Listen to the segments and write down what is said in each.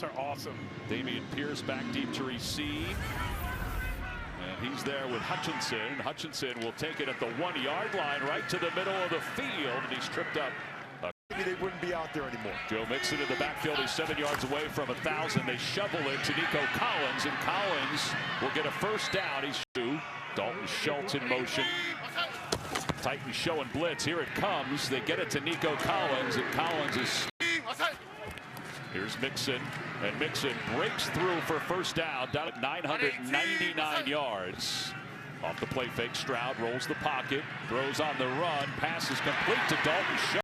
routes are awesome. Damian Pierce back deep to receive. And he's there with Hutchinson. Hutchinson will take it at the 1-yard line right to the middle of the field, and he's tripped up. Maybe they wouldn't be out there anymore. Joe Mixon in the backfield. He's 7 yards away from 1,000. They shovel it to Nico Collins, and Collins will get a first down. He's two. Dalton Schultz in motion. Titans showing blitz. Here it comes. They get it to Nico Collins, and Collins is... Here's Mixon, and Mixon breaks through for first down at 999 yards. Off the play fake, Stroud rolls the pocket, throws on the run, pass is complete to Dalton Schultz.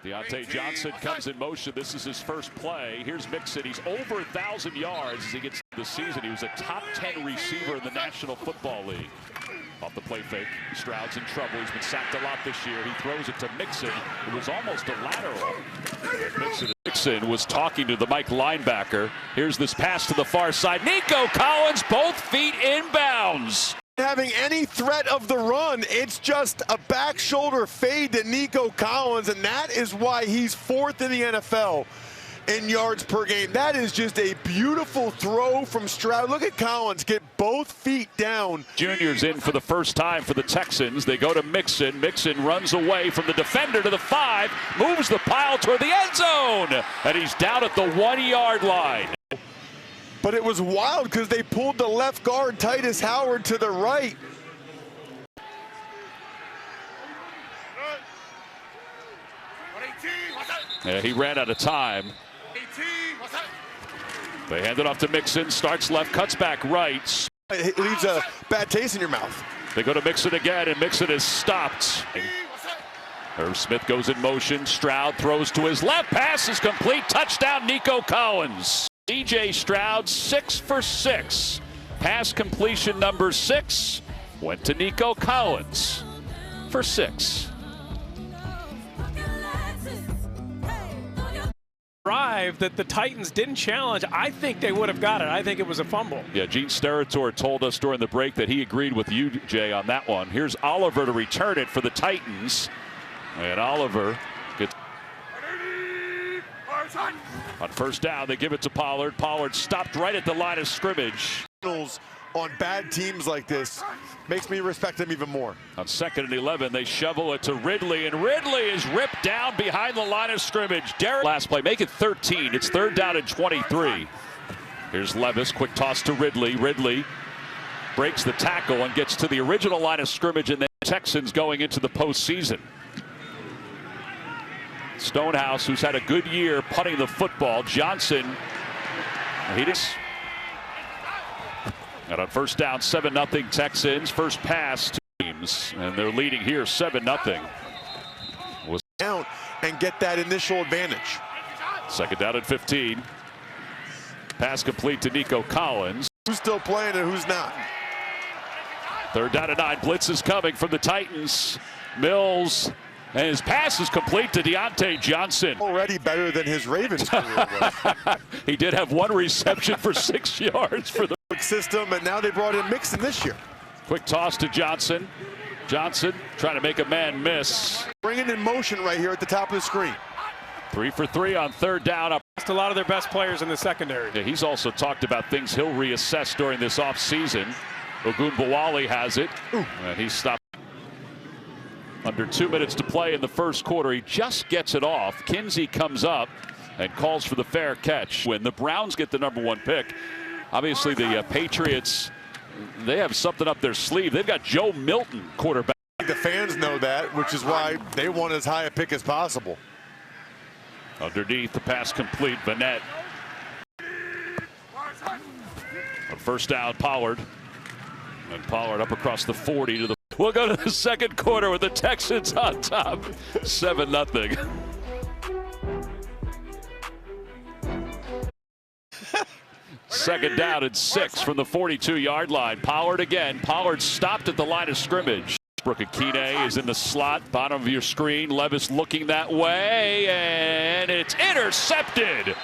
Deontay Johnson comes in motion. This is his first play. Here's Mixon. He's over 1,000 yards as he gets the season. He was a top 10 receiver in the National Football League. Off the play fake, Stroud's in trouble. He's been sacked a lot this year. He throws it to Mixon. It was almost a lateral. Mixon was talking to the Mike linebacker. Here's this pass to the far side. Nico Collins, both feet inbounds. Having any threat of the run, it's just a back shoulder fade to Nico Collins, and that is why he's 4th in the NFL in yards per game. That is just a beautiful throw from Stroud. Look at Collins get both feet down. Junior's in for the first time for the Texans. They go to Mixon. Mixon runs away from the defender to the 5, moves the pile toward the end zone, and he's down at the 1-yard line. But it was wild because they pulled the left guard, Titus Howard, to the right. Yeah, he ran out of time. They hand it off to Mixon, starts left, cuts back right. It leaves a bad taste in your mouth. They go to Mixon again, and Mixon is stopped. Irv Smith goes in motion. Stroud throws to his left. Pass is complete. Touchdown, Nico Collins. C.J. Stroud, 6 for 6. Pass completion number 6 went to Nico Collins for 6. Drive that the Titans didn't challenge, I think they would have got it. I think it was a fumble. Yeah, Gene Steratore told us during the break that he agreed with you, Jay, on that one. Here's Oliver to return it for the Titans. And Oliver gets... On first down, they give it to Pollard. Pollard stopped right at the line of scrimmage. On bad teams like this makes me respect them even more. On 2nd and 11, they shovel it to Ridley, and Ridley is ripped down behind the line of scrimmage. Last play, make it 13. It's 3rd down and 23. Here's Levis, quick toss to Ridley. Ridley breaks the tackle and gets to the original line of scrimmage, and then Texans going into the postseason. Stonehouse, who's had a good year punting the football. Johnson, and on first down, 7-0 Texans. First pass to teams, and they're leading here 7-0. Was down and get that initial advantage. 2nd down and 15. Pass complete to Nico Collins. Who's still playing and who's not? 3rd down and 9. Blitz is coming from the Titans. Mills. And his pass is complete to Deontay Johnson. Already better than his Ravens career was. He did have 1 reception for 6 yards for the system, and now they brought in Mixon this year. Quick toss to Johnson. Johnson trying to make a man miss. Bring it in motion right here at the top of the screen. 3 for 3 on 3rd down. Lost a lot of their best players in the secondary. Yeah, he's also talked about things he'll reassess during this offseason. Ogunbowale has it, and he stopped. Under 2 minutes to play in the first quarter. He just gets it off. Kinsey comes up and calls for the fair catch. When the Browns get the #1 pick, obviously the Patriots, they have something up their sleeve. They've got Joe Milton, quarterback. The fans know that, which is why they want as high a pick as possible. Underneath, the pass complete. Vanette. On first down, Pollard. And Pollard up across the 40 to the... We'll go to the second quarter with the Texans on top, 7-0. Second down and 6 from the 42-yard line. Pollard again. Pollard stopped at the line of scrimmage. Brooke Akine is in the slot, bottom of your screen. Levis looking that way, and it's intercepted.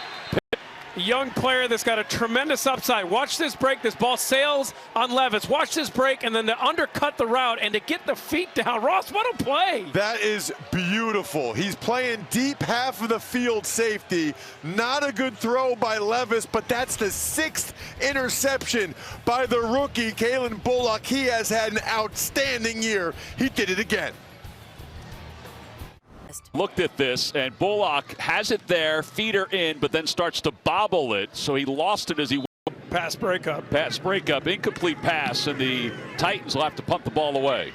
young player that's got a tremendous upside. Watch this break. This ball sails on Levis. Watch this break, and then to undercut the route and to get the feet down. Ross, what a play. That is beautiful. He's playing deep half of the field safety. Not a good throw by Levis, but that's the 6th interception by the rookie, Kalen Bullock. He has had an outstanding year. He did it again. Looked at this, and Bullock has it there, feeder in, but then starts to bobble it, so he lost it as he went. Pass breakup. Pass breakup, incomplete pass, and the Titans will have to punt the ball away.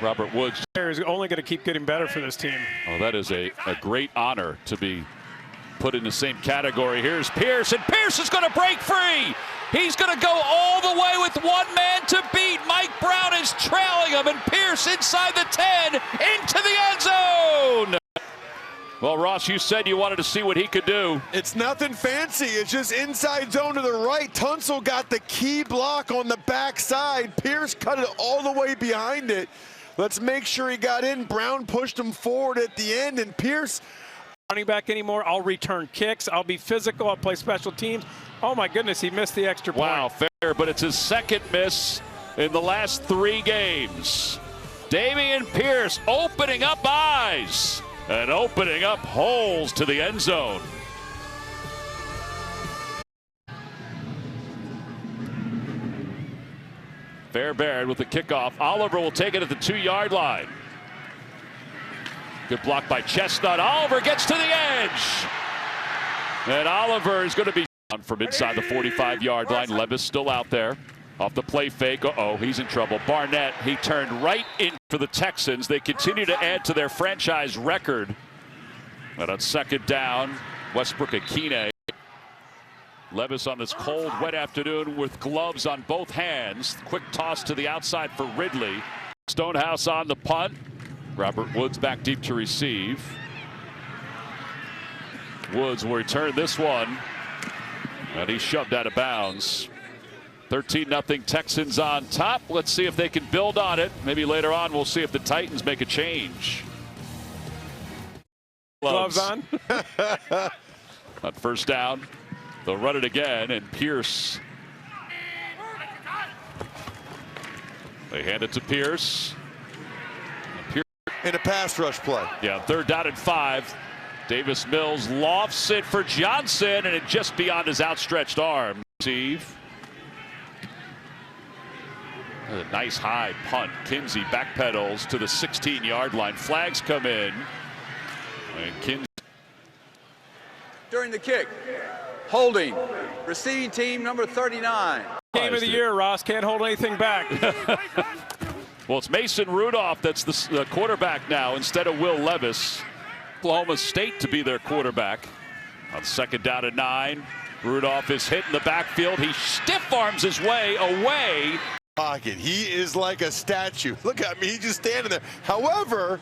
Robert Woods is only going to keep getting better for this team. Oh, that is a great honor to be put in the same category. Here's Pierce, and Pierce is going to break free. He's going to go all the way with one man to beat. Mike Brown is trailing him, and Pierce inside the 10 into the end zone. Well, Ross, you said you wanted to see what he could do. It's nothing fancy. It's just inside zone to the right. Tunsil got the key block on the backside. Pierce cut it all the way behind it. Let's make sure he got in. Brown pushed him forward at the end, and Pierce. Running back anymore. I'll return kicks. I'll be physical. I'll play special teams. Oh my goodness, he missed the extra point. Wow, fair, but it's his second miss in the last 3 games. Dameon Pierce opening up eyes and opening up holes to the end zone. Fairbairn with the kickoff. Oliver will take it at the 2-yard line. Good block by Chestnut. Oliver gets to the edge. And Oliver is going to be from inside the 45-yard line. Levis still out there. Off the play fake. Uh-oh, he's in trouble. Barnett, he turned right in for the Texans. They continue to add to their franchise record. But on second down, Westbrook-Akine. Levis on this cold, wet afternoon with gloves on both hands. Quick toss to the outside for Ridley. Stonehouse on the punt. Robert Woods back deep to receive. Woods will return this one. And he's shoved out of bounds. 13-0 Texans on top. Let's see if they can build on it. Maybe later on we'll see if the Titans make a change. Gloves on. On first down, they'll run it again, and Pierce. They hand it to Pierce. In a pass rush play. Yeah, 3rd down and 5. Davis Mills lofts it for Johnson, and it just beyond his outstretched arm. Steve. A nice high punt. Kinsey backpedals to the 16-yard line. Flags come in. And Kinsey. During the kick, holding, receiving team number 39. Game of the year, Ross. Can't hold anything back. Well, it's Mason Rudolph that's the quarterback now instead of Will Levis. Oklahoma State to be their quarterback. On second down and 9, Rudolph is hit in the backfield. He stiff arms his way away. Pocket. He is like a statue. Look at me, he's just standing there. However,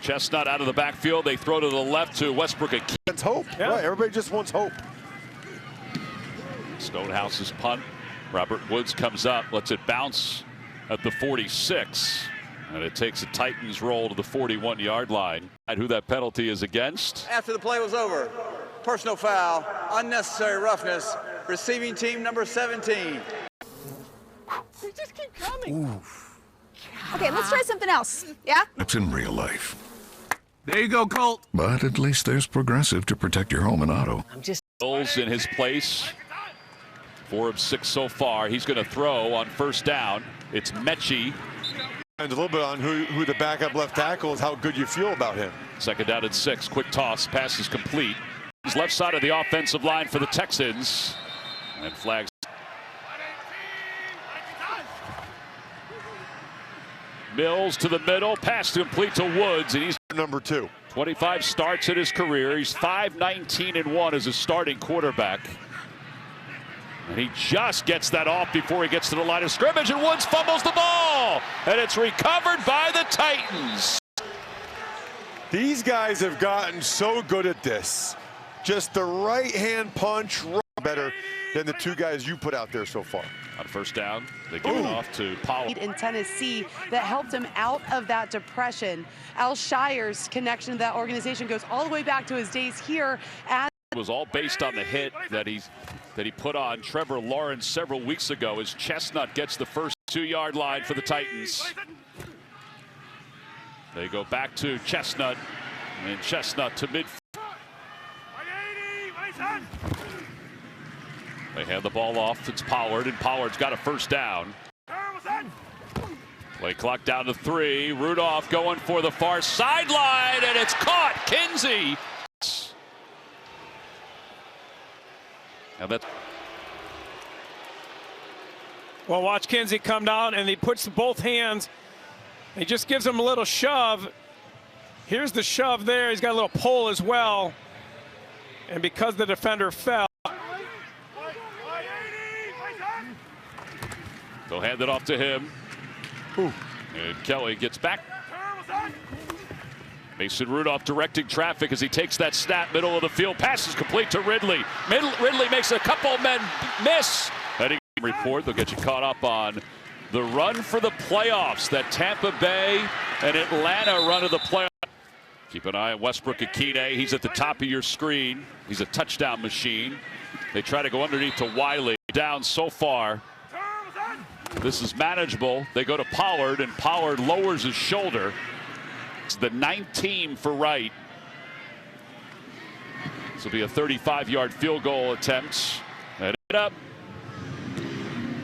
Chestnut out of the backfield. They throw to the left to Westbrook-Akine. it's hope. Yeah. Right, everybody just wants hope. Stonehouse's punt. Robert Woods comes up, lets it bounce at the 46. And it takes a Titans roll to the 41-yard line. Who that penalty is against. After the play was over, personal foul, unnecessary roughness, receiving team number 17. They just keep coming. Oof. Okay, let's try something else. Yeah? That's in real life. There you go, Colt. But at least there's Progressive to protect your home and auto. Bills in his place. 4 of 6 so far. He's going to throw on first down. It's Mechie. And a little bit on who the backup left tackle is, how good you feel about him. Second down and 6. Quick toss. Pass is complete. He's left side of the offensive line for the Texans. And flags. Mills to the middle. Pass complete to Woods. And he's Number 2. 25 starts in his career. He's 5-19-1 as a starting quarterback. And he just gets that off before he gets to the line of scrimmage, and Woods fumbles the ball, and it's recovered by the Titans. These guys have gotten so good at this. Just the right hand punch. better than the two guys you put out there so far. On first down, they give it off to Powell. In Tennessee that helped him out of that depression. Al Shire's connection to that organization goes all the way back to his days here at. It was all based on the hit that he put on Trevor Lawrence several weeks ago as Chestnut gets the first 2-yard line for the Titans. They go back to Chestnut, and Chestnut to midfield. They hand the ball off. It's Pollard, and Pollard's got a first down. Play clock down to 3. Rudolph going for the far sideline, and it's caught. Kinsey. And that's. Well, watch Kinsey come down, and he puts both hands. He just gives him a little shove. Here's the shove there. He's got a little pull as well. And because the defender fell. They'll hand it off to him. Ooh. And Kelly gets back. Mason Rudolph directing traffic as he takes that snap, middle of the field. Pass is complete to Ridley. Ridley makes a couple men miss. Heading report, they'll get you caught up on the run for the playoffs. That Tampa Bay and Atlanta run of the playoffs. Keep an eye on Westbrook-Akine. He's at the top of your screen. He's a touchdown machine. They try to go underneath to Wiley. Down so far. This is manageable. They go to Pollard, and Pollard lowers his shoulder. It's the 19 for Wright. This will be a 35-yard field goal attempt. And it up.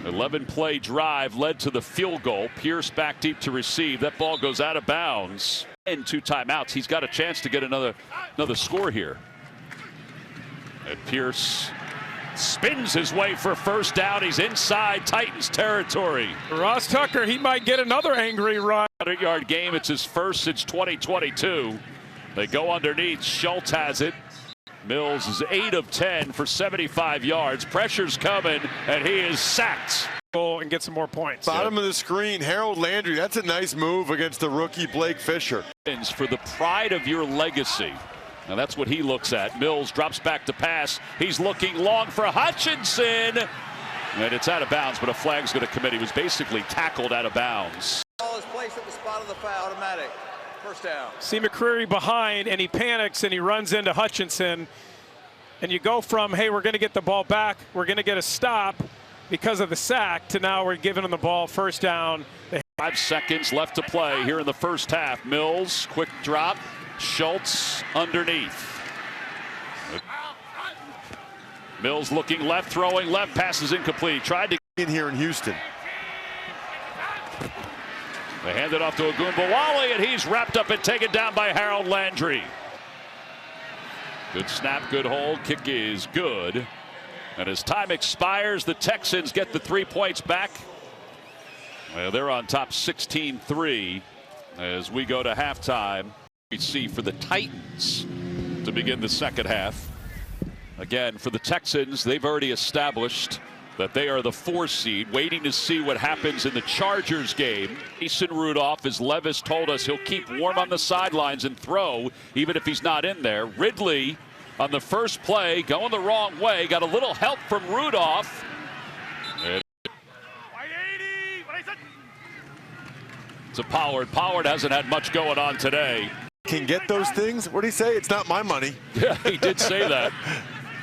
11-play drive led to the field goal. Pierce back deep to receive. That ball goes out of bounds. And 2 timeouts. He's got a chance to get another score here. And Pierce spins his way for first down. He's inside Titans territory. Ross Tucker, he might get another angry run. 100-yard game. It's his first since 2022. They go underneath. Schultz has it. Mills is 8 of 10 for 75 yards. Pressure's coming, and he is sacked. And get some more points. Bottom of the screen, Harold Landry. That's a nice move against the rookie Blake Fisher. For the pride of your legacy. Now that's what he looks at. Mills drops back to pass. He's looking long for Hutchinson. And it's out of bounds, but a flag's going to commit. He was basically tackled out of bounds. Ball is placed at the spot of the foul, automatic. First down. See McCreary behind, and he panics, and he runs into Hutchinson. And you go from, hey, we're going to get the ball back, we're going to get a stop because of the sack, to now we're giving him the ball first down. 5 seconds left to play here in the first half. Mills, quick drop. Schultz underneath. Mills looking left, throwing left, passes incomplete. Tried to in here in Houston. They hand it off to Ogunbowale, and he's wrapped up and taken down by Harold Landry. Good snap, good hold. Kick is good. And as time expires, the Texans get the 3 points back. Well, they're on top 16-3 as we go to halftime. We see for the Titans to begin the second half. Again, for the Texans, they've already established that they are the 4 seed, waiting to see what happens in the Chargers game. Mason Rudolph, as Levis told us, he'll keep warm on the sidelines and throw even if he's not in there. Ridley on the first play going the wrong way, got a little help from Rudolph. To Pollard. Pollard hasn't had much going on today. Can get those things. What did he say? It's not my money. Yeah, he did say that.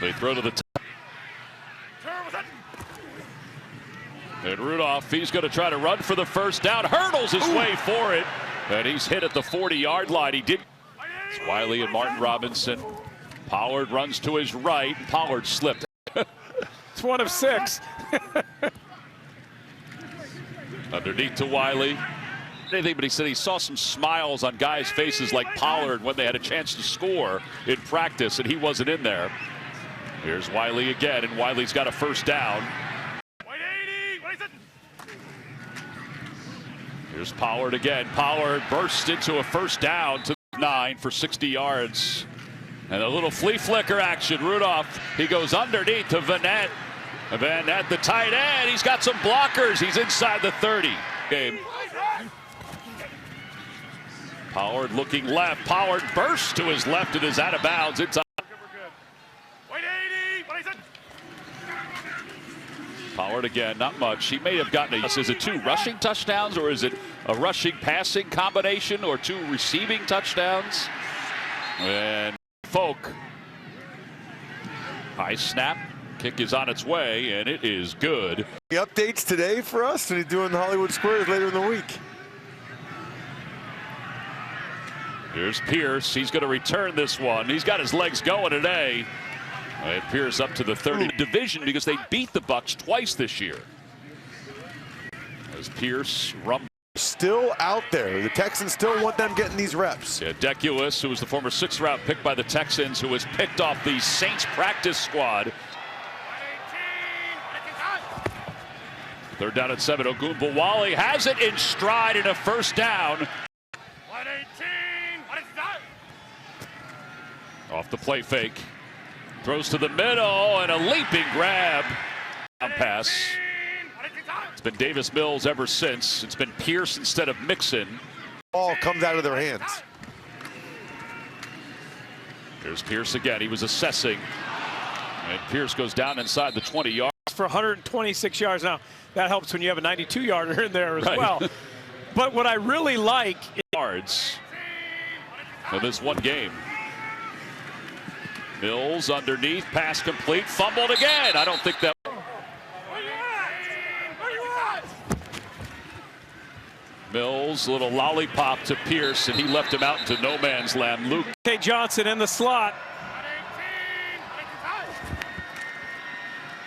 They throw to the top. And Rudolph, he's going to try to run for the first down. Hurdles his way for it. And he's hit at the 40-yard line. He did. It's Wiley and Martin Robinson. Pollard runs to his right. Pollard slipped. It's 1 of 6. Underneath to Wiley. Anything, but he said he saw some smiles on guys' faces like Pollard when they had a chance to score in practice, and he wasn't in there. Here's Wiley again, and Wiley's got a first down. Here's Pollard again. Pollard bursts into a first down to 9 for 60 yards. And a little flea flicker action. Rudolph, he goes underneath to Vanette. Vanette, the tight end. He's got some blockers. He's inside the 30. Game. Pollard looking left. Pollard bursts to his left and is out of bounds. It's Pollard again, not much. He may have gotten is it 2 rushing touchdowns, or is it a rushing passing combination, or 2 receiving touchdowns? And Folk. High snap. Kick is on its way, and it is good. The updates today for us, and he's doing the Hollywood Squares later in the week. Here's Pierce. He's going to return this one. He's got his legs going today. And Pierce up to the 30 division because they beat the Bucs twice this year. As Pierce rumbles. Still out there. The Texans still want them getting these reps. Yeah, Deculus, who was the former 6th-round pick by the Texans, who was picked off the Saints practice squad. 3rd down and 7. Ogunbowale has it in stride and a first down. Off the play fake. Throws to the middle and a leaping grab. Pass. It's been Davis Mills ever since. It's been Pierce instead of Mixon. Ball comes out of their hands. Here's Pierce again. He was assessing. And Pierce goes down inside the 20 yards. For 126 yards. Now, that helps when you have a 92-yarder in there as well. But what I really like is yards in this one game. Mills underneath, pass complete, fumbled again. I don't think that. Mills, little lollipop to Pierce, and he left him out into no man's land. Luke K. Johnson in the slot.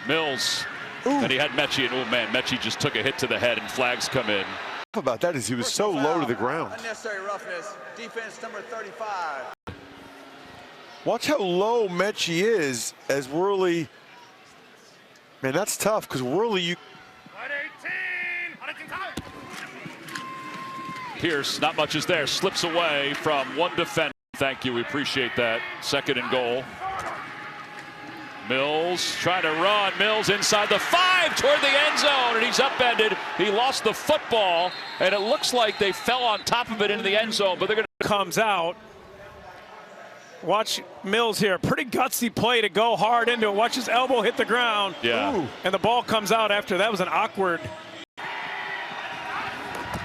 Mills, and he had Mechie, and oh man, Mechie just took a hit to the head, and flags come in. About that is he was so low to the ground. Unnecessary roughness. Defense number 35. Watch how low Mechie is as Worley. Man, that's tough because Worley, you. Pierce, not much is there, slips away from one defender. Thank you, we appreciate that. 2nd and goal. Mills trying to run. Mills inside the 5 toward the end zone, and he's upended. He lost the football, and it looks like they fell on top of it into the end zone, but they're going to. Comes out. Watch Mills here. Pretty gutsy play to go hard into it. Watch his elbow hit the ground. Yeah. Ooh. And the ball comes out after. That was an awkward.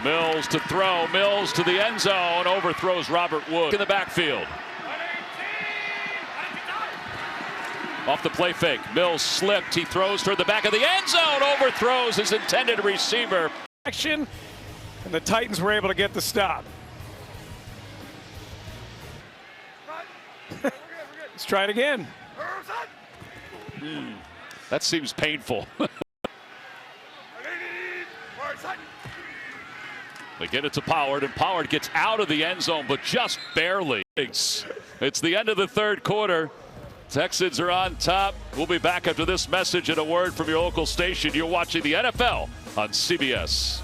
Mills to throw. Mills to the end zone. Overthrows Robert Wood in the backfield. Off the play fake. Mills slipped. He throws toward the back of the end zone. Overthrows his intended receiver. Action. And the Titans were able to get the stop. Let's try it again. That seems painful. They get it to Pollard, and Pollard gets out of the end zone, but just barely. It's the end of the 3rd quarter. Texans are on top. We'll be back after this message and a word from your local station. You're watching the NFL on CBS.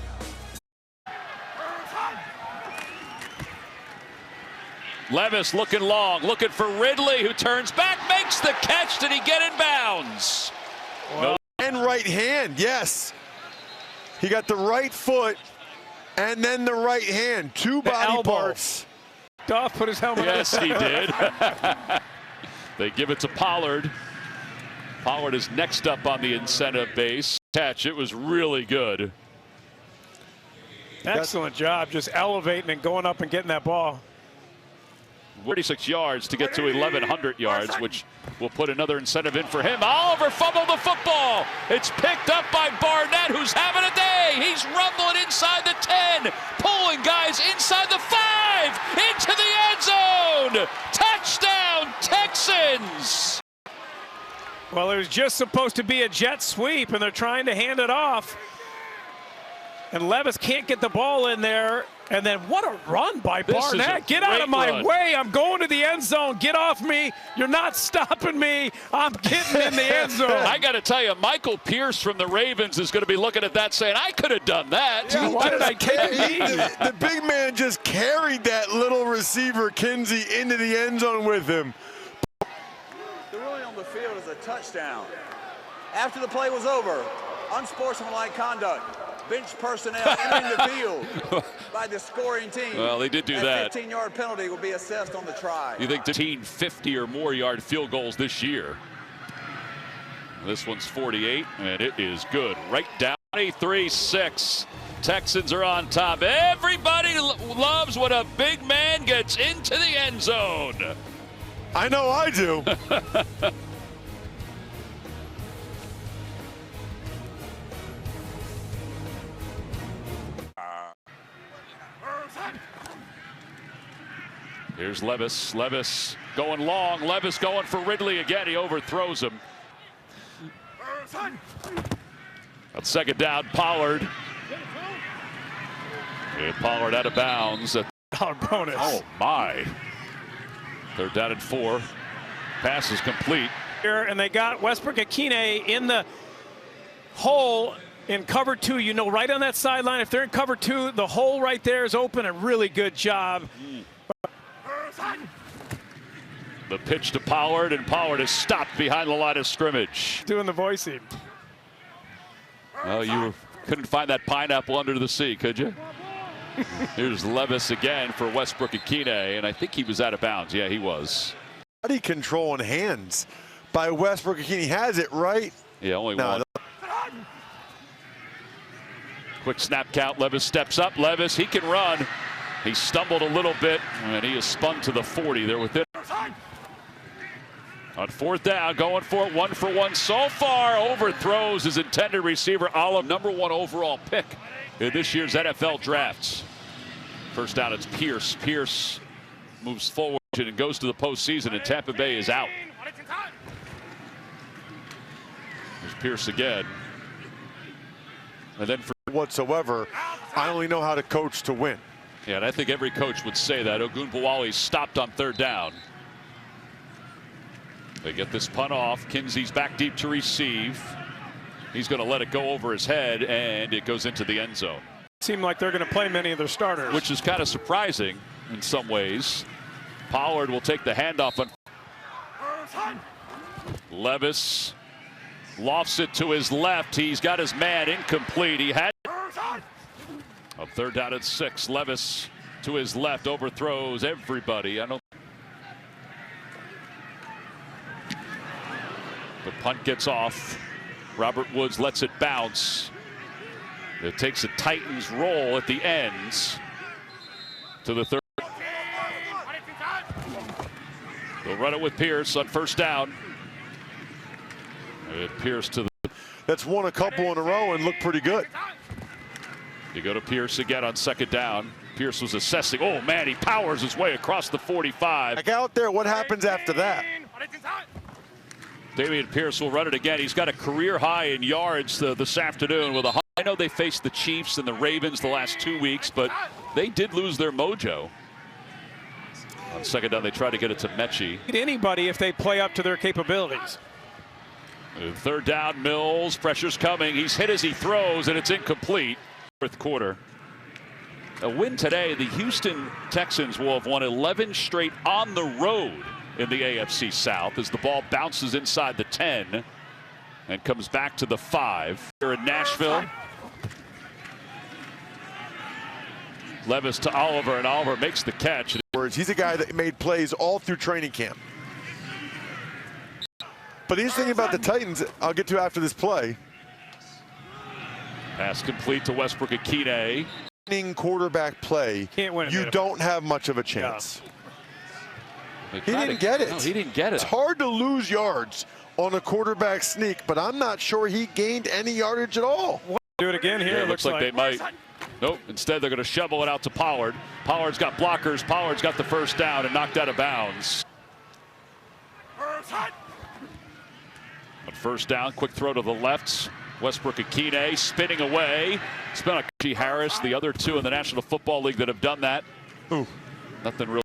Levis looking long, looking for Ridley, who turns back, makes the catch. Did he get in bounds? Well, and right hand, yes. He got the right foot and then the right hand. 2 body parts. Duff put his helmet on. Yes, he did. They give it to Pollard. Pollard is next up on the incentive base. Catch, it was really good. Excellent job, just elevating and going up and getting that ball. 46 yards to get to 1,100 yards, which will put another incentive in for him. Oliver fumbled the football. It's picked up by Barnett, who's having a day. He's rumbling inside the 10, pulling guys inside the 5, into the end zone. Touchdown, Texans. Well, it was just supposed to be a jet sweep, and they're trying to hand it off. And Levis can't get the ball in there. And then what a run by Barnett. Get out of my way. I'm going to the end zone. Get off me. You're not stopping me. I'm getting in the end zone. I got to tell you, Michael Pierce from the Ravens is going to be looking at that saying, I could have done that. Yeah, why did I take it? The big man just carried that little receiver, Kinsey, into the end zone with him. The ruling on the field is a touchdown. After the play was over, unsportsmanlike conduct. Bench personnel entering the field by the scoring team. Well, they did do that. 15-yard penalty will be assessed on the try. You think 50 or more yard field goals this year. This one's 48, and it is good. Right down 23-6. Texans are on top. Everybody loves when a big man gets into the end zone. I know I do. Here's Levis. Levis going long. Levis going for Ridley again. He overthrows him. On second down, Pollard. And Pollard out of bounds. Bonus. Oh, my. They're down at 4. Pass is complete. Here, and they got Westbrook-Ikhine in the hole in cover 2. You know, right on that sideline, if they're in cover 2, the hole right there is open. A really good job. The pitch to Pollard, and Pollard is stopped behind the line of scrimmage. Doing the voicing. Oh, you couldn't find that pineapple under the sea, could you? Here's Levis again for Westbrook-Ikhine, and I think he was out of bounds. Yeah, he was. Body control and hands by Westbrook-Ikhine. He has it right. Yeah, only one. Quick snap count. Levis steps up. Levis, he can run. He stumbled a little bit, and he is spun to the 40. They're within. On fourth down, going for it, 1-for-1 so far. Overthrows his intended receiver, Olive, #1 overall pick in this year's NFL drafts. First down, it's Pierce. Pierce moves forward and goes to the postseason, and Tampa Bay is out. There's Pierce again. And then for whatsoever, I only know how to coach to win. Yeah, and I think every coach would say that. Ogunbowale stopped on third down. They get this punt off. Kinsey's back deep to receive. He's going to let it go over his head, and it goes into the end zone. Seem like they're going to play many of their starters, which is kind of surprising in some ways. Pollard will take the handoff. On Levis lofts it to his left. He's got his man incomplete. He had on third down at 6. Levis to his left overthrows everybody. The punt gets off. Robert Woods lets it bounce. It takes a Titans roll at the ends to the third. They'll run it with Pierce on first down. And Pierce to the. That's won a couple in a row and looked pretty good. You go to Pierce again on second down. Pierce was assessing. Oh, man, he powers his way across the 45. Back out there, what happens after that? Dameon Pierce will run it again. He's got a career high in yards this afternoon with a. I know they faced the Chiefs and the Ravens the last 2 weeks, but they did lose their mojo. On second down, they try to get it to Mechie. Anybody if they play up to their capabilities. Third down, Mills. Pressure's coming. He's hit as he throws, and it's incomplete. Fourth quarter. A win today, the Houston Texans will have won 11 straight on the road in the AFC South as the ball bounces inside the 10 and comes back to the 5. Here in Nashville. Levis to Oliver, and Oliver makes the catch. He's a guy that made plays all through training camp. But the interesting thing about the Titans, I'll get to after this play. Pass complete to Westbrook-Ikhine. Quarterback play, you don't have much of a chance. Yeah. He didn't get it. No, he didn't get it. It's hard to lose yards on a quarterback sneak, but I'm not sure he gained any yardage at all. Do it again here. Yeah, it looks like they might. Nope. Instead, they're going to shovel it out to Pollard. Pollard's got blockers. Pollard's got the first down and knocked out of bounds. On first down, quick throw to the left. Westbrook-Ikhine spinning away. It's been a Harris, the other two in the National Football League that have done that. Ooh, nothing real.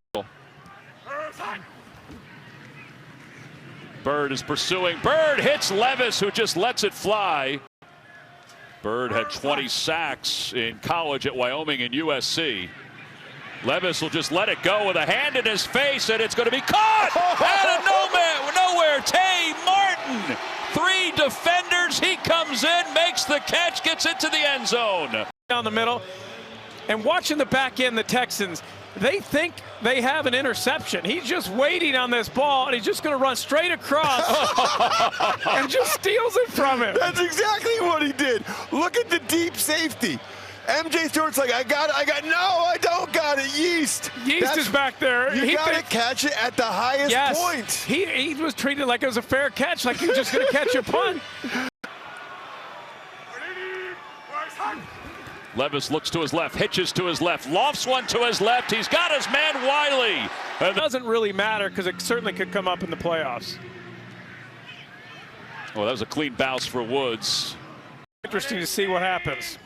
Bird is pursuing. Bird hits Levis, who just lets it fly. Bird had 20 sacks in college at Wyoming and USC. Levis will just let it go with a hand in his face, and it's going to be caught out of nowhere. Tay Martin, 3 defenders. He comes in, makes the catch, gets into the end zone. Down the middle, and watching the back end, the Texans, They think they have an interception. He's just waiting on this ball, and he's just going to run straight across and just steals it from him. That's exactly what he did. Look at the deep safety. MJ Stewart's like, I got it. No, I don't got it. Yeast. Yeast is back there. You got to catch it at the highest point. He was treated like it was a fair catch, like he was just going to catch a punt. Levis looks to his left, hitches to his left, lofts one to his left. He's got his man Wiley. It doesn't really matter because it certainly could come up in the playoffs. Oh, that was a clean bounce for Woods. Interesting to see what happens.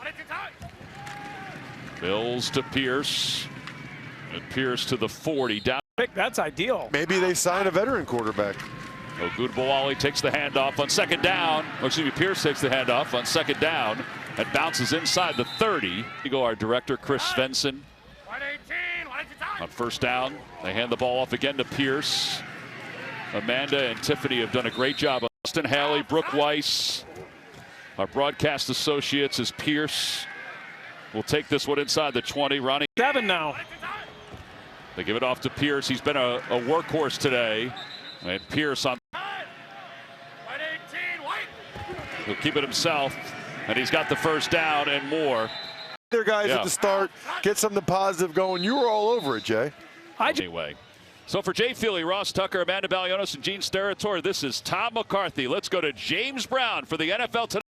Bills to Pierce. And Pierce to the 40. Down. That's ideal. Maybe they sign a veteran quarterback. Ogunbowale takes the handoff on second down. Oh, excuse me, Pierce takes the handoff on second down. It bounces inside the 30. We go our director, Chris Svensson. On first down, they hand the ball off again to Pierce. Amanda and Tiffany have done a great job. Austin Haley, Brooke Weiss, our broadcast associates, as Pierce will take this one inside the 20. Ronnie. 7 now. They give it off to Pierce. He's been a workhorse today. And Pierce on. He'll keep it himself. And he's got the first down and more. Their guys at the start, get something positive going. You were all over it, Jay. Anyway. So for Jay Feely, Ross Tucker, Amanda Balionis, and Gene Steratore, this is Tom McCarthy. Let's go to James Brown for the NFL Tonight.